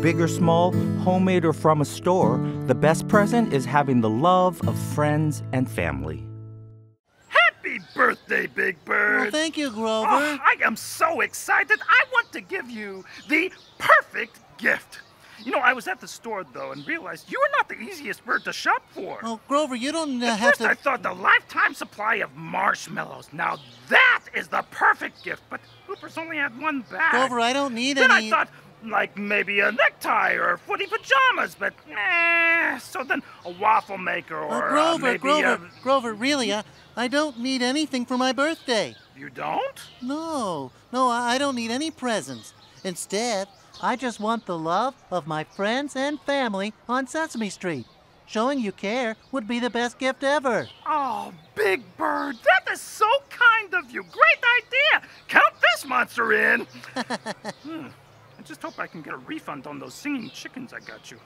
Big or small, homemade or from a store, the best present is having the love of friends and family. Happy birthday, Big Bird! Well, thank you, Grover. Oh, I am so excited. I want to give you the perfect gift. You know, I was at the store, though, and realized you are not the easiest bird to shop for. Oh, Grover, you don't At have first, to... I thought the lifetime supply of marshmallows. Now that is the perfect gift. But Hooper's only had one bag. Grover, I don't need Then any... I thought, like maybe a necktie or footy pajamas, but so then a waffle maker or maybe Grover, really, I don't need anything for my birthday. You don't? No, I don't need any presents. Instead, I just want the love of my friends and family on Sesame Street. Showing you care would be the best gift ever. Oh, Big Bird, that is so kind of you. Great idea. Count this monster in. I just hope I can get a refund on those singing chickens I got you.